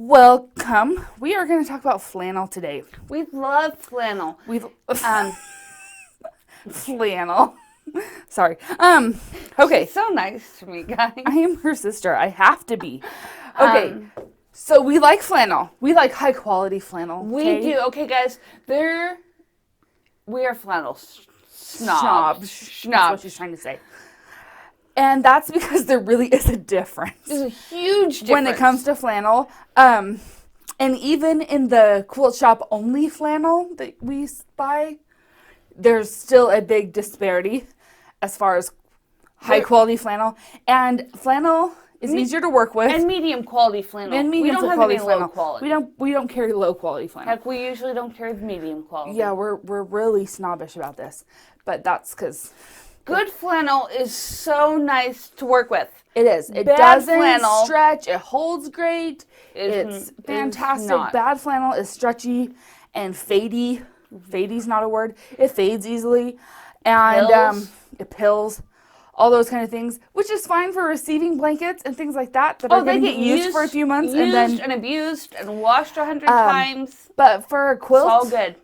Welcome. We are going to talk about flannel today. We love flannel. Flannel. Sorry. Okay. She's so nice to me, guys. I am her sister. I have to be. Okay. So we like flannel. We like high quality flannel. We do. Okay, guys. We are flannel snobs. That's what she's trying to say. And that's because there really is a difference. There's a huge difference. When it comes to flannel. And even in the quilt shop only flannel that we buy, there's still a big disparity as far as high quality flannel. And flannel is easier to work with. And medium quality flannel. And medium we don't quality have any flannel. low quality. We don't carry low quality flannel. Heck, we usually don't carry the medium quality. Yeah, we're really snobbish about this. But that's because good flannel is so nice to work with. it is. It Bad doesn't flannel stretch. It holds great. It's fantastic. not. Bad flannel is stretchy and fadey. Fadey's not a word. It fades easily. And Pills. it pills. All those kind of things, which is fine for receiving blankets and things like that are going to get used for a few months and then abused and washed 100 times. But for a quilt, It's all good.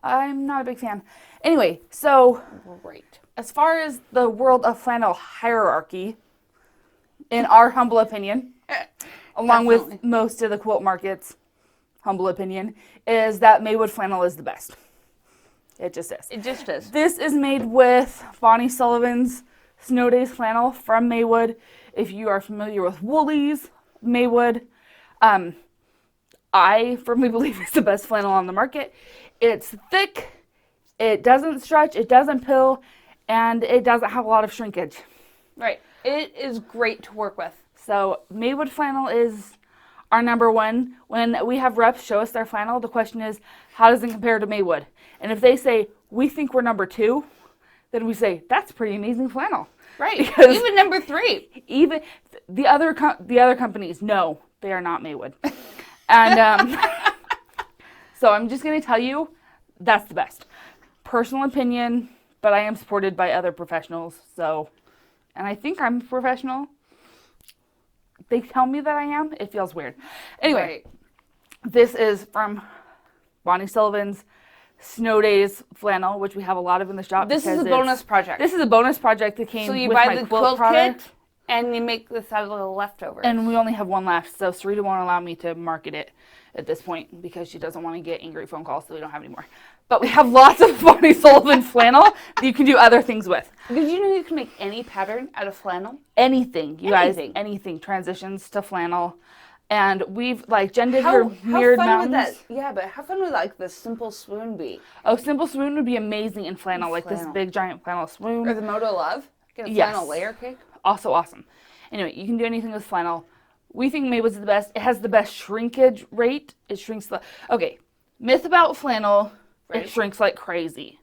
I'm not a big fan. Anyway, so Great. as far as the world of flannel hierarchy, in our humble opinion, along with most of the quilt market's humble opinion, is that Maywood flannel is the best. It just is. It just is. This is made with Bonnie Sullivan's Snow Days flannel from Maywood. If you are familiar with Woolies, Maywood, I firmly believe it's the best flannel on the market. It's thick, it doesn't stretch, it doesn't pill, and it doesn't have a lot of shrinkage. Right. It is great to work with. So Maywood flannel is our number one. When we have reps show us their flannel, the question is, how does it compare to Maywood? And if they say, we think we're number 2, then we say, that's pretty amazing flannel. Right. Because even number 3. Even the other companies, no, they are not Maywood. And so I'm just going to tell you, that's the best. Personal opinion, but I am supported by other professionals. So, and I think I'm a professional. They tell me that I am. It feels weird. Anyway, This is from Bonnie Sullivan's Snow Days flannel, which we have a lot of in the shop. This is a bonus project. This is a bonus project that came so you with buy my the quilt quilt product. kit and you make this out of the leftovers. And we only have one left, so Sarita won't allow me to market it at this point because she doesn't want to get angry phone calls, so we don't have any more. But we have lots of Bonnie Sullivan flannel that you can do other things with. Did you know you can make any pattern out of flannel? Anything, you guys, anything. Transitions to flannel. And we've, Jen did her mirrored mountains. Yeah, but how fun would the simple swoon be? Oh, simple swoon would be amazing in flannel, this big giant flannel swoon. Or the Moto Love. Get a flannel layer cake. Also awesome. Anyway, you can do anything with flannel. We think Maywood's the best. It has the best shrinkage rate. It shrinks okay, myth about flannel, it shrinks like crazy.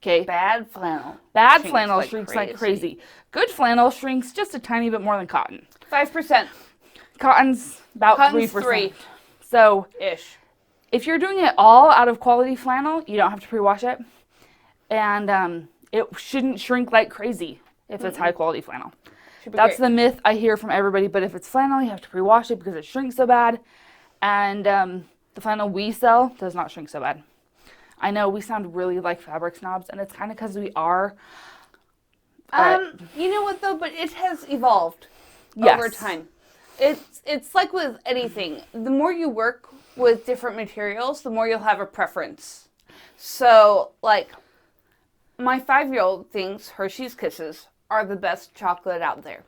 Okay. Bad flannel. Bad flannel shrinks like crazy. Good flannel shrinks just a tiny bit more than cotton. 5%. Cotton's about 3%. 3. So, ish. If you're doing it all out of quality flannel, you don't have to pre-wash it. And it shouldn't shrink like crazy if it's high quality flannel. That's the myth I hear from everybody. But if it's flannel, you have to pre-wash it because it shrinks so bad. And the flannel we sell does not shrink so bad. I know we sound really like fabric snobs, and it's kind of because we are. You know what though? But it has evolved over time. It's like with anything. The more you work with different materials, the more you'll have a preference. So, my 5-year-old thinks Hershey's Kisses are the best chocolate out there.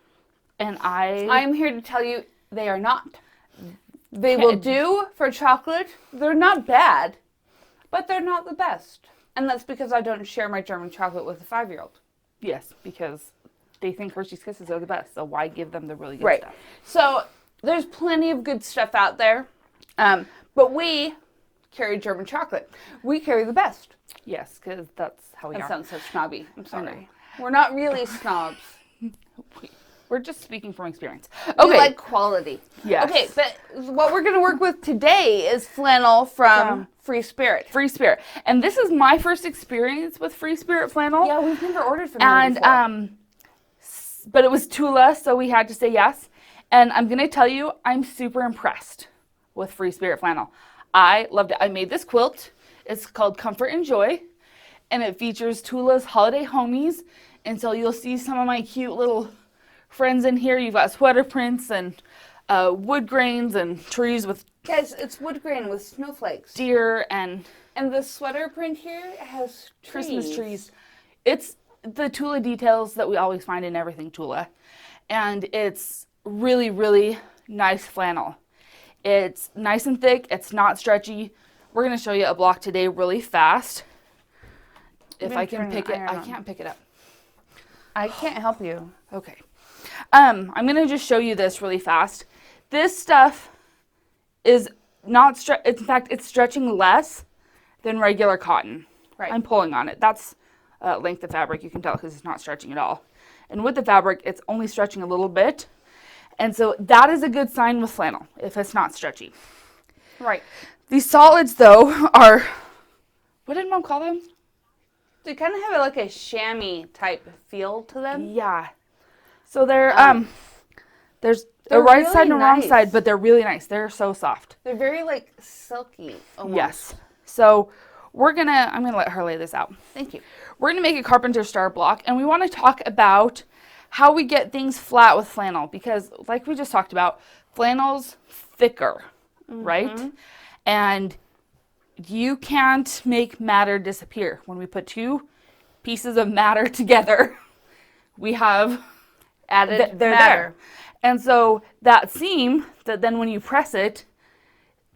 And I'm here to tell you they are not. They will do for chocolate. They're not bad, but they're not the best. And that's because I don't share my German chocolate with a 5-year-old. Yes, because they think Hershey's Kisses are the best, so why give them the really good stuff? So there's plenty of good stuff out there, but we carry German chocolate. We carry the best. Yes, because that's how we are. That sounds so snobby. I'm sorry. We're not really snobs. We're just speaking from experience. Okay. We like quality. Yes. Okay, but what we're going to work with today is flannel from Free Spirit. Free Spirit. And this is my first experience with Free Spirit flannel. Yeah, we've never ordered from them before. But it was Tula, so we had to say yes. And I'm going to tell you, I'm super impressed with Free Spirit Flannel. I loved it. I made this quilt. It's called Comfort and Joy, and it features Tula's Holiday Homies. And so you'll see some of my cute little friends in here. You've got sweater prints and wood grains and trees with Guys, it's wood grain with snowflakes. deer and the sweater print here has Christmas trees. It's the Tula details that we always find in everything Tula. And it's really, really nice flannel. It's nice and thick. It's not stretchy. We're going to show you a block today really fast. If I can pick it. I can't pick it up. I can't help you. Okay. I'm going to just show you this really fast. This stuff is not in fact, it's stretching less than regular cotton. Right. I'm pulling on it. That's length of fabric. You can tell because it's not stretching at all. And with the fabric, it's only stretching a little bit. And so that is a good sign with flannel if it's not stretchy. Right. These solids, though, are, what did Mom call them? They kind of have like a chamois type feel to them. Yeah. So they're there's they're a right really side and a wrong nice. side, but they're really nice. They're so soft. They're very like silky almost. Yes. So I'm gonna let her lay this out. Thank you. We're gonna make a Carpenter Star block, and we want to talk about how we get things flat with flannel, because like we just talked about, flannel's thicker, right? And you can't make matter disappear. When we put two pieces of matter together, we have Added they're matter. there. And so that seam, that then when you press it,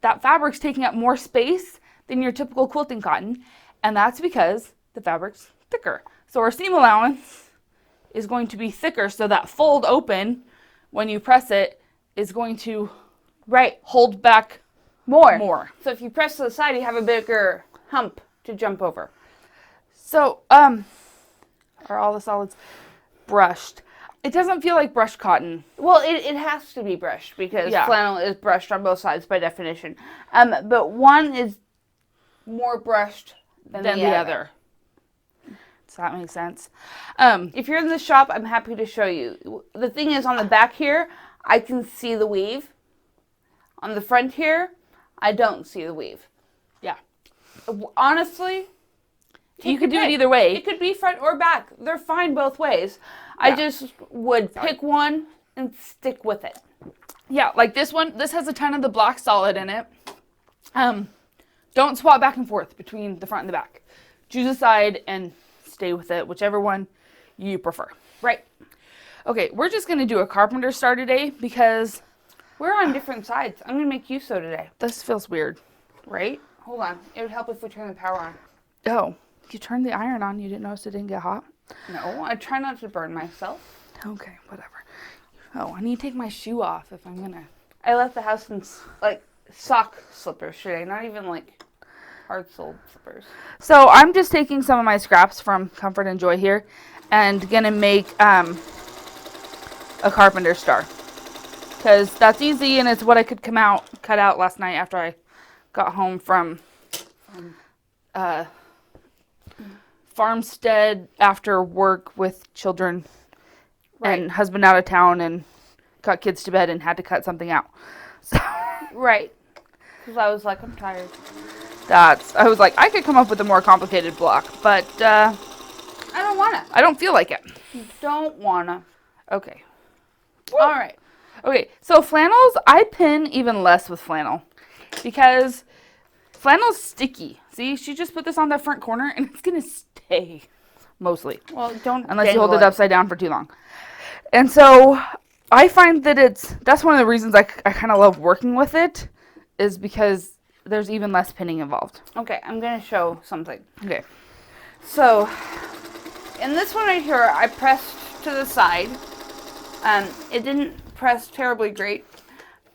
that fabric's taking up more space than your typical quilting cotton, and that's because the fabric's thicker. So our seam allowance is going to be thicker, so that fold open, when you press it, is going to hold back more. So if you press to the side, you have a bigger hump to jump over. So, are all the solids brushed? It doesn't feel like brushed cotton. Well, it has to be brushed because flannel is brushed on both sides by definition. But one is more brushed than the other. Does that make sense? If you're in the shop, I'm happy to show you. The thing is, on the back here, I can see the weave. On the front here, I don't see the weave. Yeah. Honestly, You could do it either way. It could be front or back. They're fine both ways. I just would pick one and stick with it. Yeah, like this one, this has a ton of the black solid in it. Don't swap back and forth between the front and the back. Choose a side and stay with it, whichever one you prefer. Right. Okay, we're just going to do a Carpenter Star today because We're on different sides. I'm going to make you so today. this feels weird. Right? Hold on. It would help if we turn the power on. Oh, you turned the iron on. You didn't notice it didn't get hot? No, I try not to burn myself. Okay, whatever. Oh, I need to take my shoe off if I'm going to. I left the house in sock slippers today, not even like hard-soled slippers. So I'm just taking some of my scraps from Comfort and Joy here and going to make a Carpenter Star. Because that's easy and it's what I could cut out last night after I got home from farmstead after work with children and husband out of town and got kids to bed and had to cut something out. So Right. Because I was like, I'm tired. I was like, I could come up with a more complicated block, but I don't want to. I don't feel like it. Don't want to. Okay. All right. Okay, so flannels, I pin even less with flannel because flannel's sticky. See, she just put this on the front corner and it's going to stay mostly. Well, don't Unless you hold it upside down for too long. And so I find that that's one of the reasons I kind of love working with it is because there's even less pinning involved. Okay, I'm going to show something. Okay. So, in this one right here, I pressed to the side. It didn't press terribly great.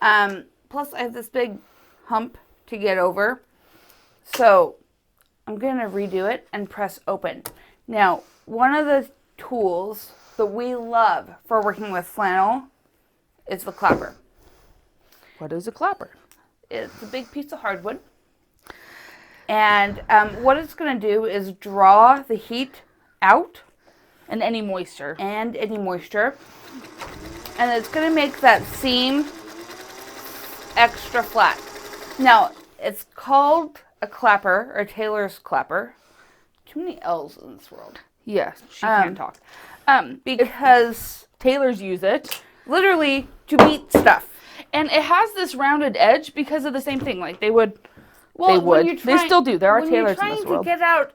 Plus, I have this big hump to get over. So, I'm going to redo it and press open. Now, one of the tools that we love for working with flannel is the clapper. What is a clapper? It's a big piece of hardwood. And what it's going to do is draw the heat out. And any moisture. And it's going to make that seam extra flat. Now, it's called a clapper, or a tailor's clapper. Too many L's in this world. Yes, she can't talk. Because tailors use it. Literally to beat stuff. And it has this rounded edge because of the same thing. Like, they would. They still do. There are tailors in this world. When you're trying to get out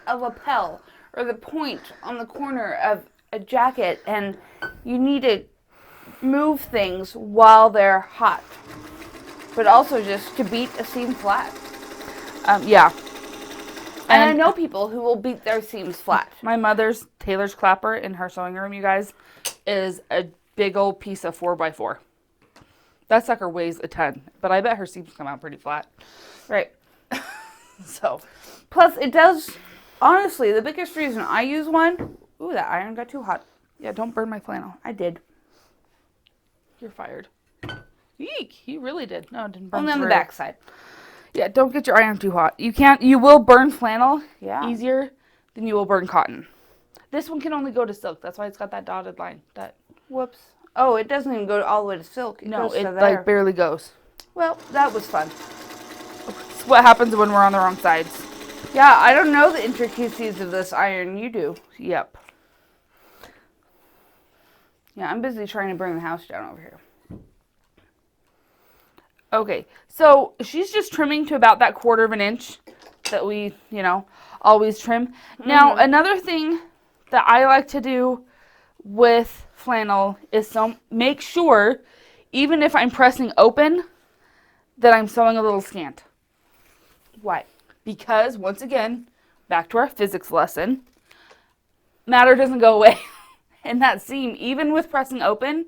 a lapel or the point on the corner of a jacket, and you need to move things while they're hot, but also just to beat a seam flat. Yeah. And I know people who will beat their seams flat. My mother's tailor's clapper in her sewing room, you guys, is a big old piece of 4x4. That sucker weighs a ton, but I bet her seams come out pretty flat. Right. So, plus it does, honestly, the biggest reason I use one, ooh, that iron got too hot. Yeah, don't burn my flannel. I did. You're fired. Eek, you really did. No, it didn't burn. Only on the backside. Yeah, don't get your iron too hot. You will burn flannel easier than you will burn cotton. This one can only go to silk. That's why it's got that dotted line. Whoops. Oh, it doesn't even go all the way to silk. It like barely goes. Well, that was fun. It's what happens when we're on the wrong sides. Yeah, I don't know the intricacies of this iron. You do. Yep. Yeah, I'm busy trying to bring the house down over here. Okay, so she's just trimming to about that 1/4 of an inch that we, always trim. Mm-hmm. Now, another thing that I like to do with flannel is make sure, even if I'm pressing open, that I'm sewing a little scant. Why? Because, once again, back to our physics lesson, matter doesn't go away. And that seam, even with pressing open,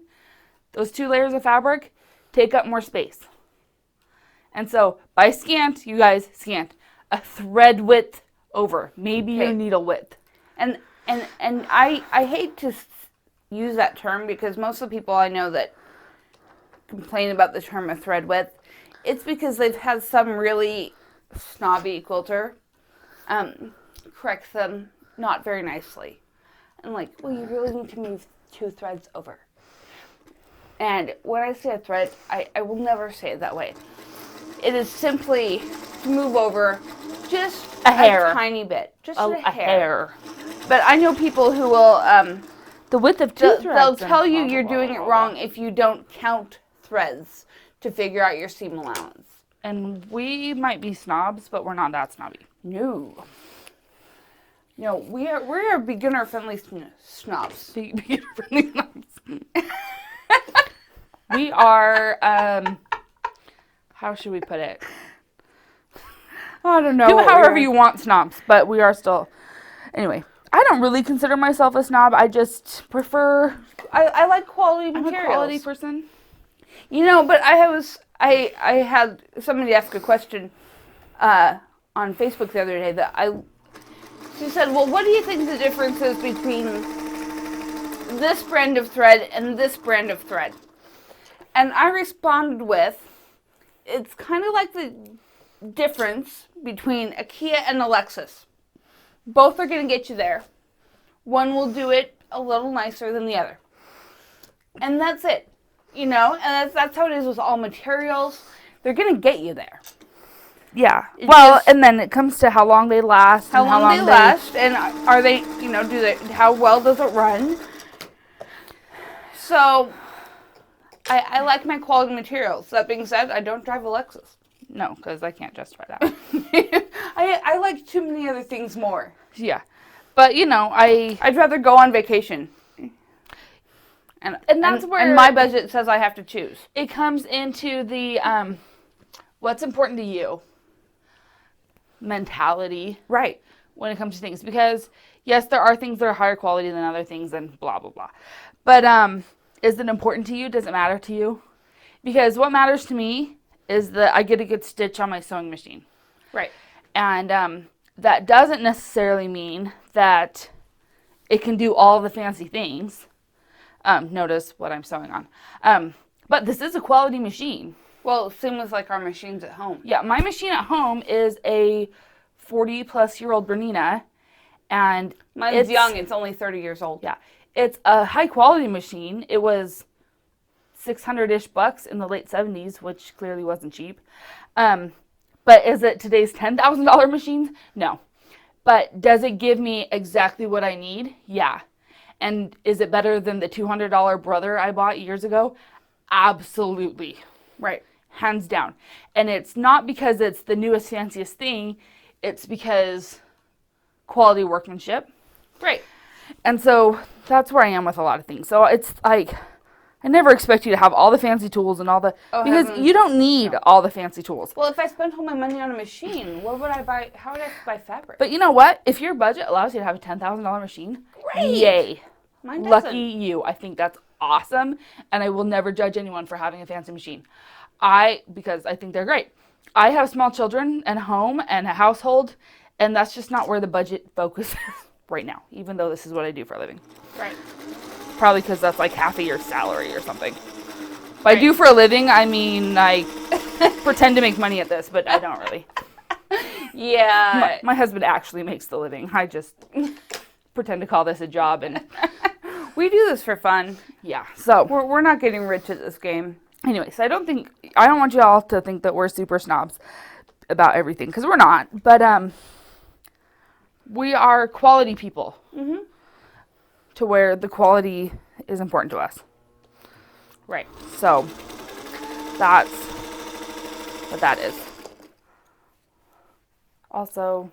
those 2 layers of fabric take up more space. And so, by scant, you guys, scant, a thread width over, maybe your needle width. And I hate to use that term because most of the people I know that complain about the term of thread width, it's because they've had some really snobby quilter correct them not very nicely. And like, well, you really need to move 2 threads over. And when I say a thread, I will never say it that way. It is simply to move over just a hair. A tiny bit. Just a hair. But I know people who will... the width of 2 threads. They'll tell you you're doing it wrong if you don't count threads to figure out your seam allowance. And we might be snobs, but we're not that snobby. No. No, we're beginner-friendly snobs. Beginner-friendly snobs. We are, how should we put it? I don't know. Do however you want snobs, but we are still, anyway. I don't really consider myself a snob. I just prefer... I like quality materials. I'm a quality person. But I had somebody ask a question on Facebook the other day she said, well, what do you think the difference is between this brand of thread and this brand of thread? And I responded with, it's kind of like the difference between a Kia and a Lexus. Both are going to get you there. One will do it a little nicer than the other. And that's it. And that's how it is with all materials. They're going to get you there. Yeah. And then it comes to how long they last. How long they last, and are they, how well does it run? So, I like my quality materials. That being said, I don't drive a Lexus. No, because I can't justify that. I like too many other things more. Yeah. But, I'd rather go on vacation. And that's where... And my budget says I have to choose. It comes into the, what's important to you mentality. Right. When it comes to things. Because, yes, there are things that are higher quality than other things and blah, blah, blah. But, is it important to you? Does it matter to you? Because what matters to me is that I get a good stitch on my sewing machine. Right. And that doesn't necessarily mean that it can do all the fancy things. Notice what I'm sewing on. But this is a quality machine. Well, same with like our machines at home. Yeah, my machine at home is a 40-plus-year-old Bernina. And mine's young. It's only 30 years old. Yeah. It's a high-quality machine. It was $600-ish bucks in the late 70s, which clearly wasn't cheap. But is it today's $10,000 machines? No. But does it give me exactly what I need? Yeah. And is it better than the $200 Brother I bought years ago? Absolutely. Right. Hands down. And it's not because it's the newest, fanciest thing. It's because quality workmanship. Right. And so that's where I am with a lot of things. So it's like, I never expect you to have all the fancy tools and all the, because you don't need all the fancy tools. Well, if I spent all my money on a machine, what would I buy? How would I buy fabric? But you know what? If your budget allows you to have a $10,000 machine, Great. Yay. Mine doesn't. Lucky you. I think that's awesome. And I will never judge anyone for having a fancy machine. Because I think they're great. I have small children and a home and a household, and that's just not where the budget focuses right now, even though this is what I do for a living. Right. Probably because that's like half a year's salary or something. By do for a living, I mean I pretend to make money at this, but I don't really. Yeah. My husband actually makes the living. I just pretend to call this a job, and we do this for fun. yeah. So We're not getting rich at this game. anyways, I don't want you all to think that we're super snobs about everything, because we're not. But we are quality people. Mm-hmm. To where the quality is important to us. Right. So that's what that is. Also,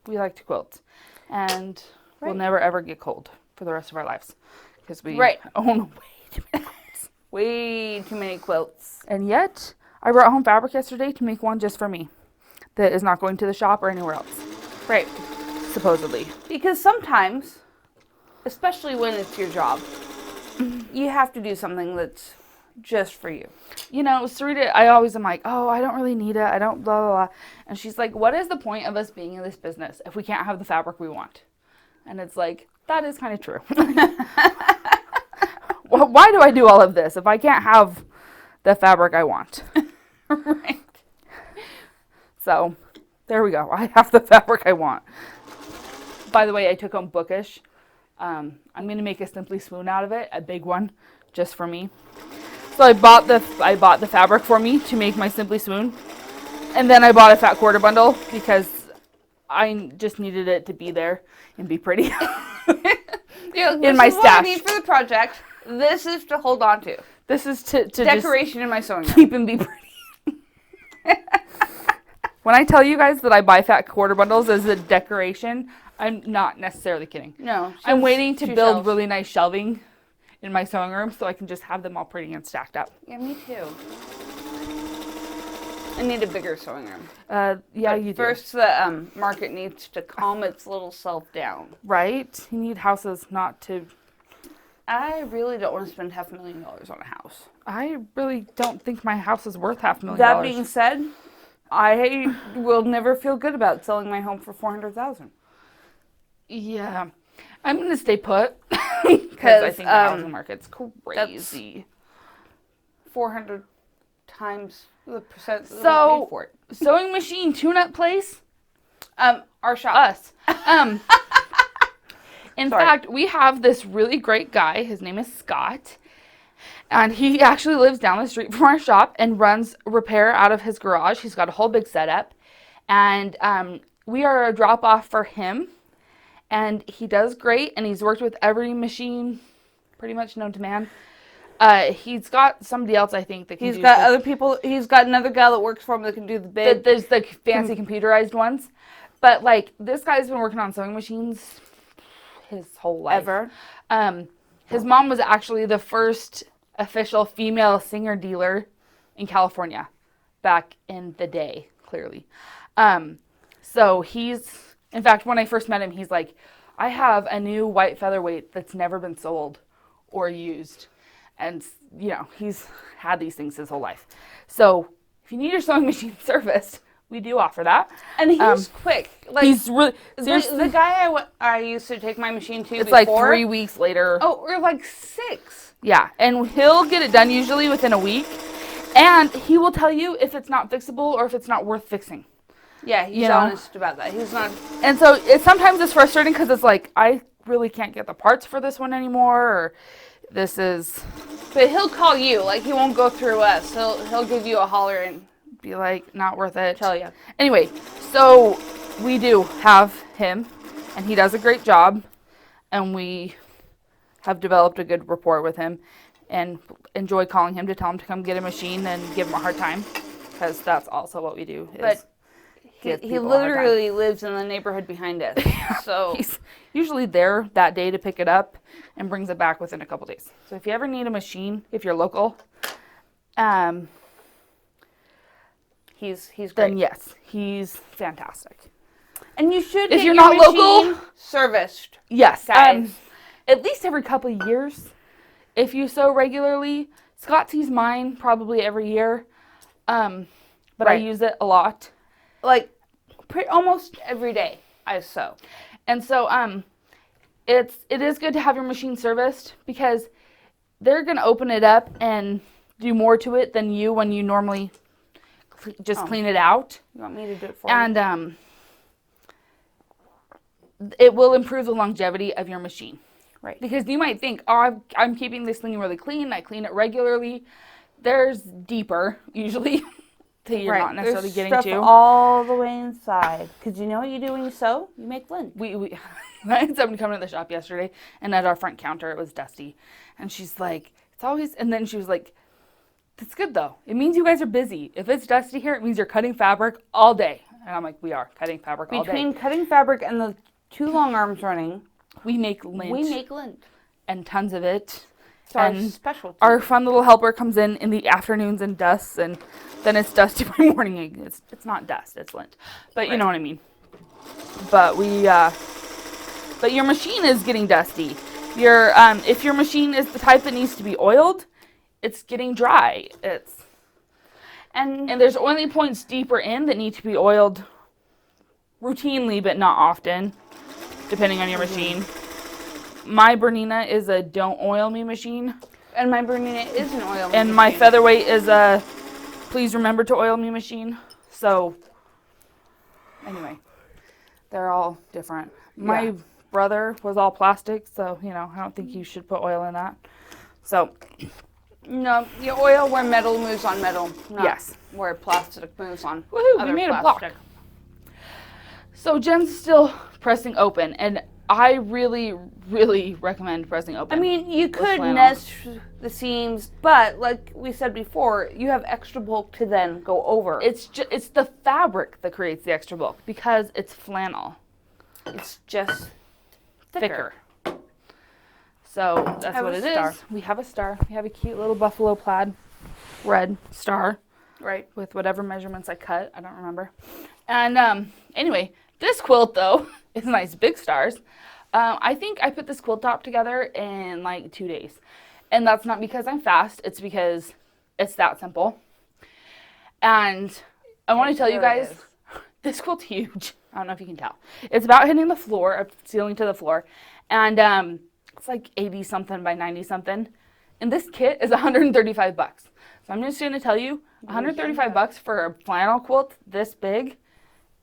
we like to quilt, and we'll never ever get cold for the rest of our lives because we own way too many quilts. Way too many quilts. And yet, I brought home fabric yesterday to make one just for me that is not going to the shop or anywhere else. Right. Supposedly. Because sometimes, especially when it's your job, you have to do something that's just for you. You know, Sarita, I always am like, oh, I don't really need it. I don't blah, blah, blah. And she's like, what is the point of us being in this business if we can't have the fabric we want? And it's like, that is kind of true. Well, why do I do all of this if I can't have the fabric I want? Right. So, there we go. I have the fabric I want. By the way, I took home Bookish. I'm going to make a Simply Swoon out of it, a big one, just for me. So I bought the fabric for me to make my Simply Swoon. And then I bought a fat quarter bundle because I just needed it to be there and be pretty. In my stash. What I need for the project. This is to hold on to. This is to decoration just in my sewing room. keep and be pretty. When I tell you guys that I buy fat quarter bundles as a decoration, I'm not necessarily kidding. No. I'm waiting to build really nice shelving in my sewing room so I can just have them all pretty and stacked up. Yeah, me too. I need a bigger sewing room. Yeah, you do. First, the market needs to calm its little self down. Right? You need houses not to... I really don't want to spend $500,000 on a house. I really don't think my house is worth $500,000. That being said, I will never feel good about selling my home for $400,000. Yeah. I'm going to stay put because I think the housing market's crazy. 400 times the percent that we paid for it. Sewing machine tune-up place? Our shop. Us. In fact, we have this really great guy. His name is Scott. And he actually lives down the street from our shop and runs repair out of his garage. He's got a whole big setup. And we are a drop-off for him. And he does great. And he's worked with every machine pretty much known to man. He's got somebody else, I think, that can He's got other people. He's got another guy that works for him that can do the bid. There's the fancy computerized ones. But, like, this guy's been working on sewing machines his whole life. Ever. His mom was actually the first official female singer dealer in California back in the day, clearly. So he's, in fact, when I first met him, he's like, I have a new white featherweight that's never been sold or used. And, you know, he's had these things his whole life. So if you need your sewing machine serviced, we do offer that. And he's quick. Like, he's really, seriously. The guy I used to take my machine to it's before. Like 3 weeks later. Oh, or like 6. Yeah, and he'll get it done usually within a week. And he will tell you if it's not fixable or if it's not worth fixing. Yeah, he's honest about that. He's not. And so sometimes it's frustrating because it's like, I really can't get the parts for this one anymore. Or This is But he'll call you. Like, he won't go through us. He'll give you a holler and be like, not worth it. tell you. Anyway, so we do have him, and he does a great job, and we have developed a good rapport with him, and enjoy calling him to tell him to come get a machine and give him a hard time, because that's also what we do. But he literally lives in the neighborhood behind us. So he's usually there that day to pick it up and brings it back within a couple days. So if you ever need a machine, if you're local, he's great. then yes, he's fantastic. And you should If get you're your not machine local, serviced. yes, Guys. at least every couple of years, if you sew regularly. Scott sees mine probably every year, but I Right. use it a lot. Like, almost every day I sew. And so it is good to have your machine serviced, because they're going to open it up and do more to it than you when you normally just clean it out. You want me to do it for you? And it will improve the longevity of your machine. Right. Because you might think, oh, I'm keeping this thing really clean. I clean it regularly. There's deeper, usually, that you're not necessarily There's getting stuff to. all the way inside. Because you know what you do when you sew? You make lint. We I had somebody come to the shop yesterday, and at our front counter it was dusty, and she's like, it's always, and then she was like, that's good though, it means you guys are busy. If it's dusty here, it means you're cutting fabric all day. And I'm like, we are cutting fabric all day. Between cutting fabric and the 2 long arms running, We make lint. we make lint. And tons of it. It's our And specialty. our fun little helper comes in the afternoons and dusts, and then it's dusty by morning. It's not dust, it's lint, but you know what I mean. But but your machine is getting dusty. Your if your machine is the type that needs to be oiled, it's getting dry. And there's only points deeper in that need to be oiled routinely, but not often, depending on your machine. My Bernina is a don't oil me machine. And my Bernina is an oil And my Featherweight is a please remember to oil me machine. So, anyway, they're all different. My brother was all plastic, so, I don't think you should put oil in that. So, No, you oil where metal moves on metal, not yes. where plastic moves on Woohoo, we other made plastic. a block. So, Jen's still pressing open, and I really, really recommend pressing open. I mean, you could flannel. nest the seams, but like we said before, you have extra bulk to then go over. It's the fabric that creates the extra bulk, because it's flannel. It's just Thicker. So that's Have what a it star. is. We have a star. We have a cute little buffalo plaid red star right. with whatever measurements I cut. I don't remember. And anyway, this quilt though is nice big stars. I think I put this quilt top together in like 2 days. And that's not because I'm fast. It's because it's that simple. And I want to tell you guys, this quilt's huge. I don't know if you can tell. It's about hitting the floor, ceiling to the floor. And it's like 80 something by 90 something. And this kit is $135. So I'm just going to tell you, $135 for a flannel quilt this big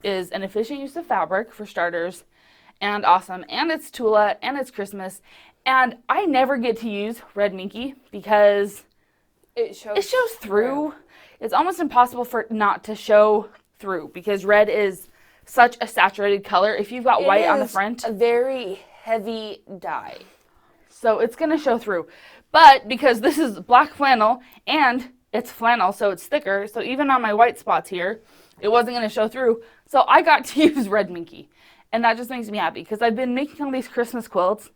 is an efficient use of fabric for starters, and awesome. And it's Tula, and it's Christmas. And I never get to use red minky because It shows through. It's almost impossible for it not to show through, because red is such a saturated color. If you've got white on the front, a very heavy dye. so it's going to show through. But because this is black flannel and it's flannel, so it's thicker, so even on my white spots here, it wasn't going to show through. So I got to use red minky. And that just makes me happy, because I've been making all these Christmas quilts,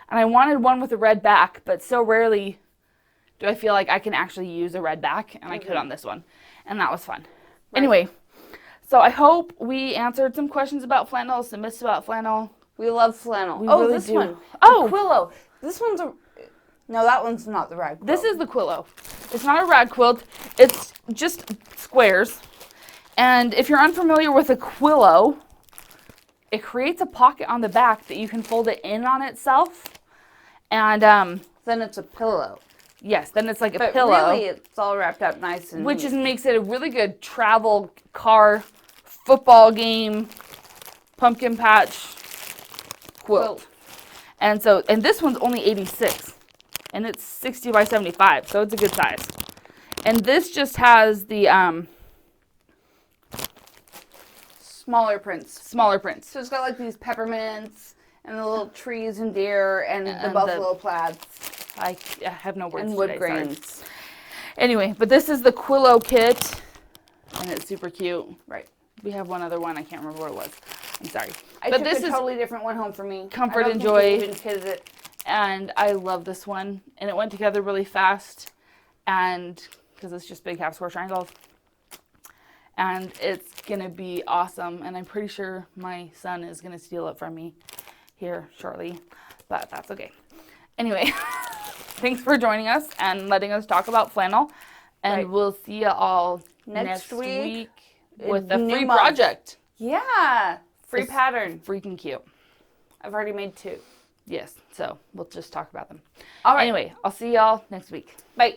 and I wanted one with a red back, but so rarely do I feel like I can actually use a red back, and I could on this one. And that was fun. Right. Anyway, so I hope we answered some questions about flannel, some myths about flannel. We love flannel. We oh, really this do. one. Oh. The Quillo. This one's a... No, that one's not the rag quilt. This is the Quillo. It's not a rag quilt. It's just squares. And if you're unfamiliar with a Quillo, it creates a pocket on the back that you can fold it in on itself. And Then it's a pillow. yes, then it's like a But pillow. really, it's all wrapped up nice and Which neat. makes it a really good travel, car, football game, pumpkin patch quilt. And this one's only $86. And it's 60 by 75, so it's a good size. And this just has the smaller prints. smaller prints. So it's got like these peppermints and the little trees and deer and the buffalo plaids. I have no words And wood today, grains. sorry. Anyway, but this is the Quillo kit, and it's super cute. Right. We have one other one. I can't remember what it was. I'm sorry. I but took this a is totally different one home for me. Comfort I don't and think Joy. they even kitted it. And I love this one. And it went together really fast. And because it's just big half square triangles. And it's going to be awesome. And I'm pretty sure my son is going to steal it from me here shortly. But that's okay. Anyway, thanks for joining us and letting us talk about flannel. And we'll see you all next week with a free project. Yeah. Free pattern. Freaking cute. I've already made 2. Yes. So we'll just talk about them. All right. Anyway, I'll see y'all next week. Bye.